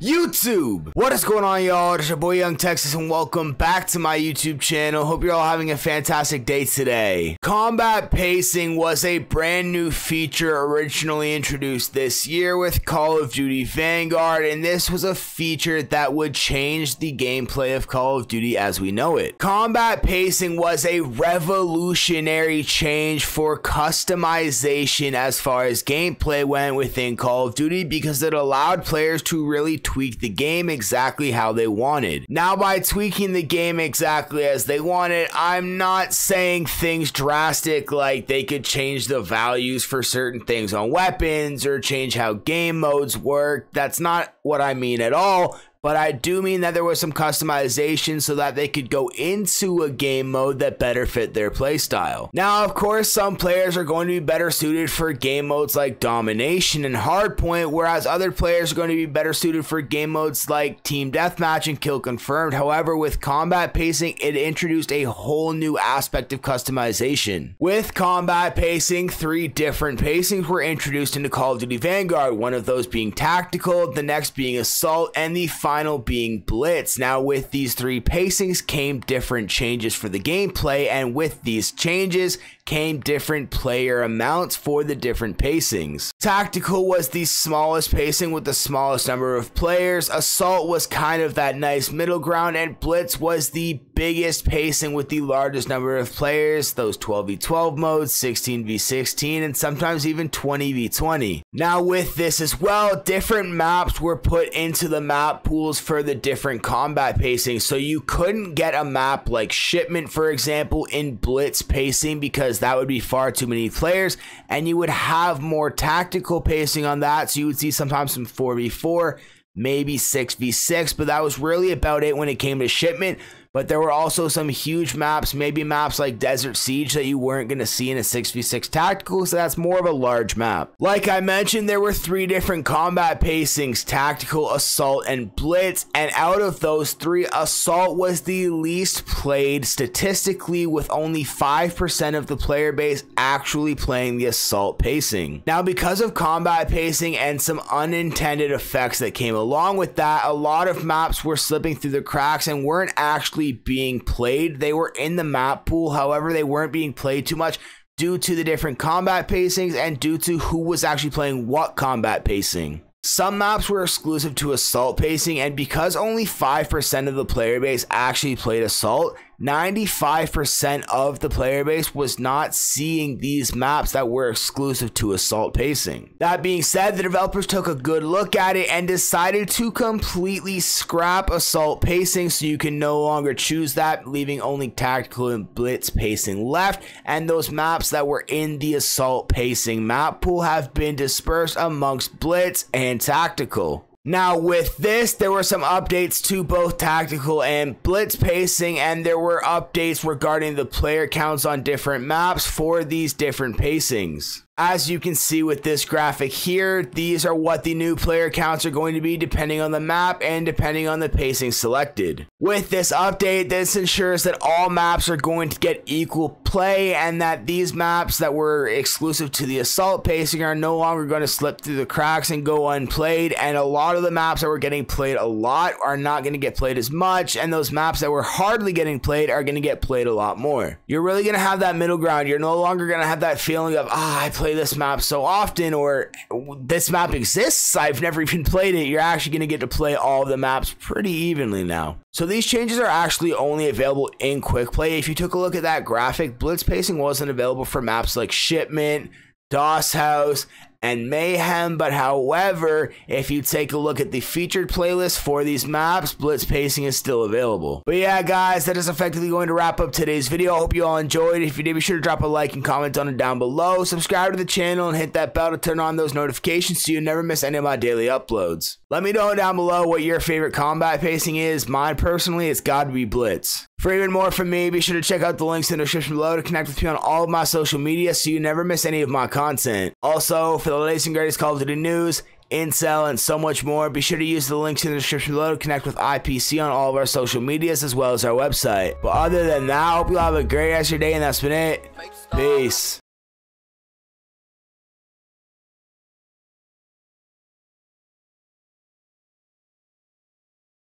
YouTube. What is going on, y'all? It's your boy Young Texas and welcome back to my YouTube channel. Hope you're all having a fantastic day today. Combat pacing was a brand new feature originally introduced this year with Call of Duty Vanguard, and this was a feature that would change the gameplay of Call of Duty as we know it. Combat pacing was a revolutionary change for customization as far as gameplay went within Call of Duty because it allowed players to really tweak the game exactly how they wanted. Now, by tweaking the game exactly as they wanted, I'm not saying things drastic like they could change the values for certain things on weapons or change how game modes work. That's not what I mean at all. But I do mean that there was some customization so that they could go into a game mode that better fit their playstyle. Now, of course, some players are going to be better suited for game modes like Domination and Hardpoint, whereas other players are going to be better suited for game modes like Team Deathmatch and Kill Confirmed. However, with combat pacing, it introduced a whole new aspect of customization. With combat pacing, 3 different pacings were introduced into Call of Duty Vanguard, one of those being Tactical, the next being Assault, and the final being Blitz. Now, with these 3 pacings came different changes for the gameplay, and with these changes came different player amounts for the different pacings. Tactical was the smallest pacing with the smallest number of players, Assault was kind of that nice middle ground, and Blitz was the biggest pacing with the largest number of players, those 12v12 modes, 16v16, and sometimes even 20v20. Now, with this as well, different maps were put into the map pools for the different combat pacing, so you couldn't get a map like Shipment, for example, in Blitz pacing because that would be far too many players, and you would have more tactical pacing on that, so you would see sometimes some 4v4, maybe 6v6, but that was really about it when it came to Shipment. But there were also some huge maps, maybe maps like Desert Siege, that you weren't going to see in a 6v6 tactical, so that's more of a large map. Like I mentioned, there were 3 different combat pacings, Tactical, Assault, and Blitz, and out of those 3, Assault was the least played statistically, with only 5% of the player base actually playing the Assault pacing. Now, because of combat pacing and some unintended effects that came along with that, a lot of maps were slipping through the cracks and weren't actually being played. They were in the map pool, however they weren't being played too much due to the different combat pacings and due to who was actually playing what combat pacing. Some maps were exclusive to Assault pacing, and because only 5% of the player base actually played Assault, 95% of the player base was not seeing these maps that were exclusive to Assault pacing. That being said, the developers took a good look at it and decided to completely scrap Assault pacing, so you can no longer choose that, leaving only Tactical and Blitz pacing left, and those maps that were in the Assault pacing map pool have been dispersed amongst Blitz and Tactical. Now, with this, there were some updates to both Tactical and Blitz pacing, and there were updates regarding the player counts on different maps for these different pacings. As you can see with this graphic here, these are what the new player counts are going to be depending on the map and depending on the pacing selected. With this update, this ensures that all maps are going to get equal play and that these maps that were exclusive to the Assault pacing are no longer going to slip through the cracks and go unplayed, and a lot of the maps that were getting played a lot are not going to get played as much, and those maps that were hardly getting played are going to get played a lot more. You're really going to have that middle ground. You're no longer going to have that feeling of, I play this map so often, or this map exists, I've never even played it. You're actually going to get to play all of the maps pretty evenly now. So these changes are actually only available in quick play. If you took a look at that graphic, Blitz pacing wasn't available for maps like Shipment, DOS House, and Mayhem, but however, if you take a look at the featured playlist for these maps, Blitz pacing is still available. But yeah, guys, that is effectively going to wrap up today's video. I hope you all enjoyed. If you did, be sure to drop a like and comment on it down below. Subscribe to the channel and hit that bell to turn on those notifications so you never miss any of my daily uploads. Let me know down below what your favorite combat pacing is. Mine personally, it's got to be Blitz. For even more from me, be sure to check out the links in the description below to connect with me on all of my social media so you never miss any of my content. Also, for the latest and greatest Call of Duty news, Incel, and so much more, be sure to use the links in the description below to connect with IPC on all of our social medias as well as our website. But other than that, I hope you all have a great rest of your day, and that's been it. Peace.